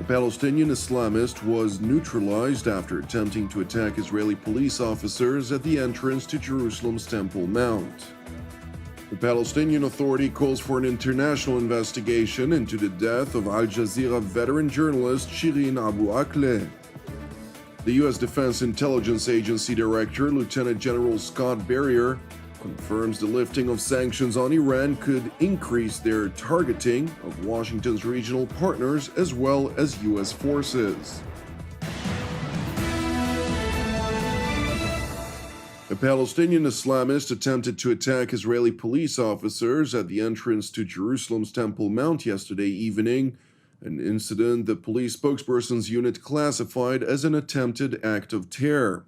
A Palestinian Islamist was neutralized after attempting to attack Israeli police officers at the entrance to Jerusalem's Temple Mount. The Palestinian Authority calls for an international investigation into the death of Al Jazeera veteran journalist Shireen Abu Akleh. The U.S. Defense Intelligence Agency Director, Lieutenant General Scott Berrier, confirms the lifting of sanctions on Iran could increase their targeting of Washington's regional partners as well as U.S. forces. A Palestinian Islamist attempted to attack Israeli police officers at the entrance to Jerusalem's Temple Mount yesterday evening, an incident the police spokesperson's unit classified as an attempted act of terror.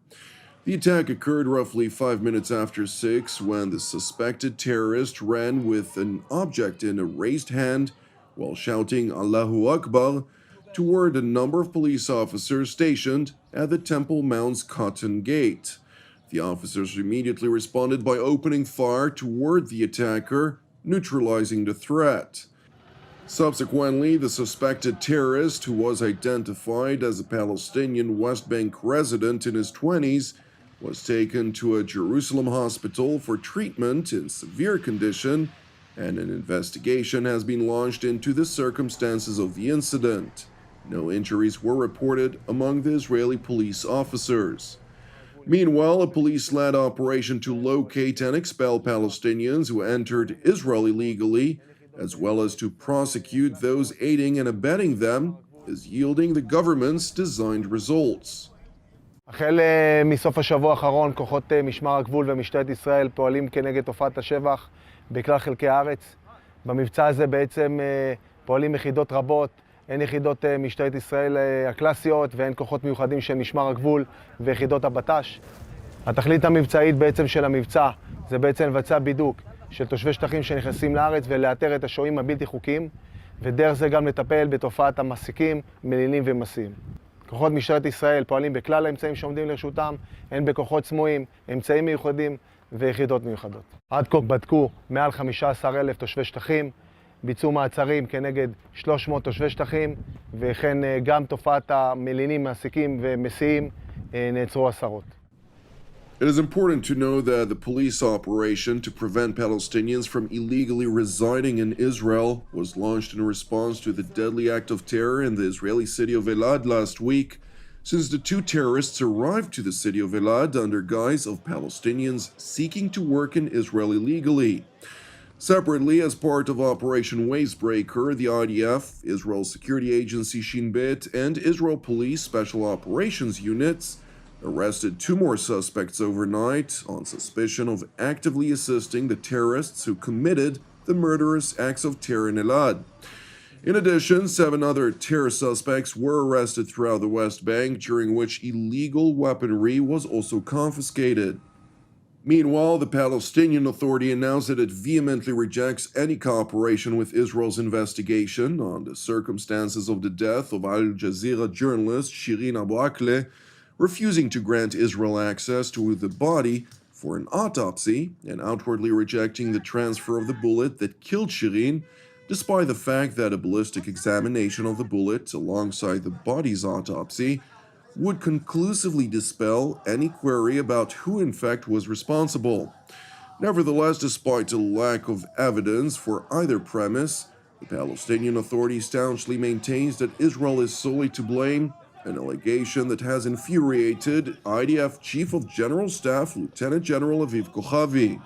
The attack occurred roughly 5 minutes after 6 when the suspected terrorist ran with an object in a raised hand while shouting Allahu Akbar toward a number of police officers stationed at the Temple Mount's Cotton Gate. The officers immediately responded by opening fire toward the attacker, neutralizing the threat. Subsequently, the suspected terrorist, who was identified as a Palestinian West Bank resident in his 20s, was taken to a Jerusalem hospital for treatment in severe condition, and an investigation has been launched into the circumstances of the incident. No injuries were reported among the Israeli police officers. Meanwhile, a police-led operation to locate and expel Palestinians who entered Israel illegally, as well as to prosecute those aiding and abetting them, is yielding the government's designed results. החל מסוף השבוע האחרון, כוחות משמר הגבול ומשטרת ישראל פועלים כנגד תופעת השבח בכלל חלקי הארץ. במבצע הזה בעצם פועלים יחידות רבות, הן יחידות משטרת ישראל הקלאסיות והן כוחות מיוחדים של משמר הגבול ויחידות הבט"ש. התכלית המבצעית בעצם של המבצע זה בעצם לבצע בידוק של תושבי שטחים שנכנסים לארץ ולאתר את השוהים הבלתי חוקיים, ודרך זה גם לטפל בתופעת המעסיקים, מלינים ומסיעים. כוחות משטרת ישראל פועלים בכלל האמצעים שעומדים לרשותם, הן בכוחות סמויים, אמצעים מיוחדים ויחידות מיוחדות. עד כה בדקו מעל 15,000 תושבי שטחים, ביצעו מעצרים כנגד 300 תושבי שטחים, וכן גם תופעת המלינים, מעסיקים ומסיעים נעצרו עשרות. It is important to know that the police operation to prevent Palestinians from illegally residing in Israel was launched in response to the deadly act of terror in the Israeli city of Elad last week, since the two terrorists arrived to the city of Elad under guise of Palestinians seeking to work in Israel illegally. Separately, as part of Operation Wavebreaker, the IDF, Israel Security Agency Shin Bet, and Israel Police Special Operations Units arrested 2 more suspects overnight on suspicion of actively assisting the terrorists who committed the murderous acts of terror in Elad. In addition, 7 other terror suspects were arrested throughout the West Bank, during which illegal weaponry was also confiscated. Meanwhile, the Palestinian Authority announced that it vehemently rejects any cooperation with Israel's investigation on the circumstances of the death of Al Jazeera journalist Shireen Abu Akleh, refusing to grant Israel access to the body for an autopsy and outwardly rejecting the transfer of the bullet that killed Shireen, despite the fact that a ballistic examination of the bullet alongside the body's autopsy would conclusively dispel any query about who in fact was responsible. Nevertheless, despite a lack of evidence for either premise, the Palestinian Authority staunchly maintains that Israel is solely to blame, an allegation that has infuriated IDF Chief of General Staff Lieutenant General Aviv Kochavi.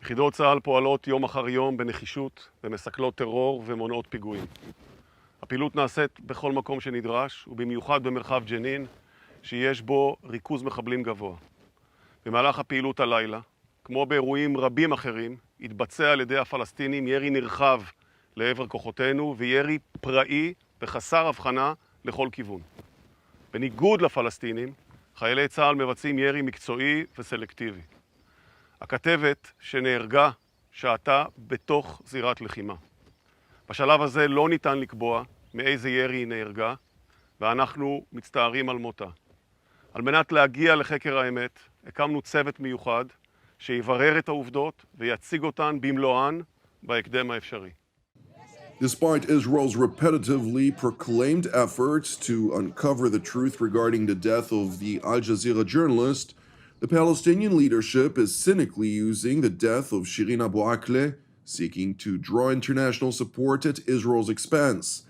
יחידות צה"ל פועלות יום אחר יום בנחישות ומסכלות טרור ומונעות פיגועים. הפעילות נעשית בכל מקום שנדרש, ובמיוחד במרחב ג'נין, שיש בו ריכוז מחבלים גבוה. במהלך הפעילות הלילה, כמו באירועים רבים אחרים, התבצע על ידי הפלסטינים ירי נרחב לעבר כוחותינו, וירי פראי וחסר הבחנה לכל כיוון. בניגוד לפלסטינים, חיילי צה"ל מבצעים ירי מקצועי וסלקטיבי. הכתבת שנהרגה שעתה בתוך זירת לחימה. בשלב הזה לא ניתן לקבוע מאיזה ירי היא נהרגה, ואנחנו מצטערים על מותה. על מנת להגיע לחקר האמת, הקמנו צוות מיוחד שיברר את העובדות ויציג אותן במלואן בהקדם האפשרי. Despite Israel's repetitively proclaimed efforts to uncover the truth regarding the death of the Al Jazeera journalist, the Palestinian leadership is cynically using the death of Shirin Abu Akleh, seeking to draw international support at Israel's expense.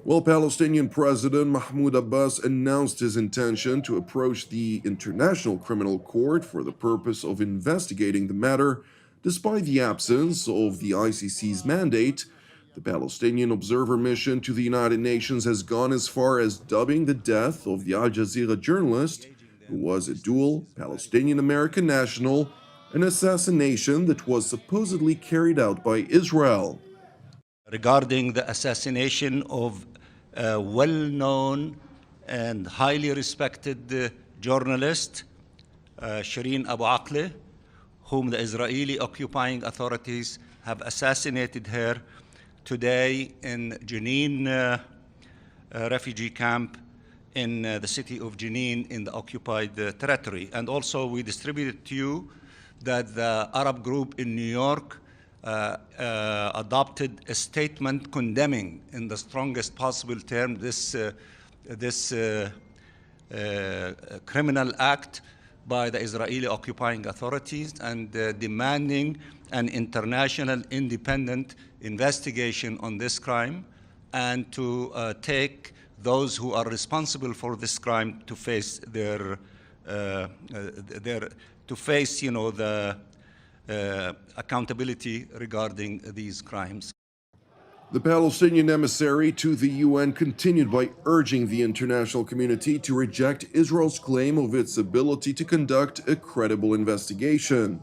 While Palestinian President Mahmoud Abbas announced his intention to approach the International Criminal Court for the purpose of investigating the matter, despite the absence of the ICC's mandate, the Palestinian Observer Mission to the United Nations has gone as far as dubbing the death of the Al Jazeera journalist, who was a dual Palestinian-American national, an assassination that was supposedly carried out by Israel. Regarding the assassination of a well-known and highly respected journalist, Shirin Abu Akleh, whom the Israeli occupying authorities have assassinated her today in Jenin refugee camp in the city of Jenin in the occupied territory. And also we distributed to you that the Arab group in New York adopted a statement condemning in the strongest possible term this criminal act by the Israeli occupying authorities and demanding an international independent investigation on this crime and to take those who are responsible for this crime to face the accountability regarding these crimes. The Palestinian emissary to the UN continued by urging the international community to reject Israel's claim of its ability to conduct a credible investigation.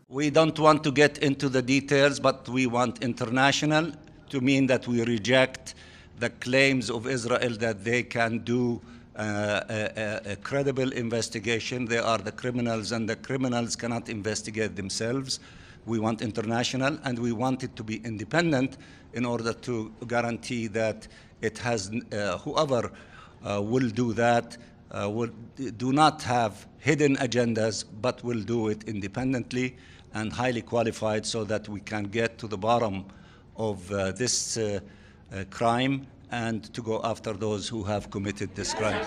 We don't want to get into the details, but we want international to mean that we reject the claims of Israel that they can do a credible investigation. They are the criminals, and the criminals cannot investigate themselves. We want international, and we want it to be independent in order to guarantee that it has whoever will do that do not have hidden agendas, but will do it independently and highly qualified, so that we can get to the bottom of this crime and to go after those who have committed this crime.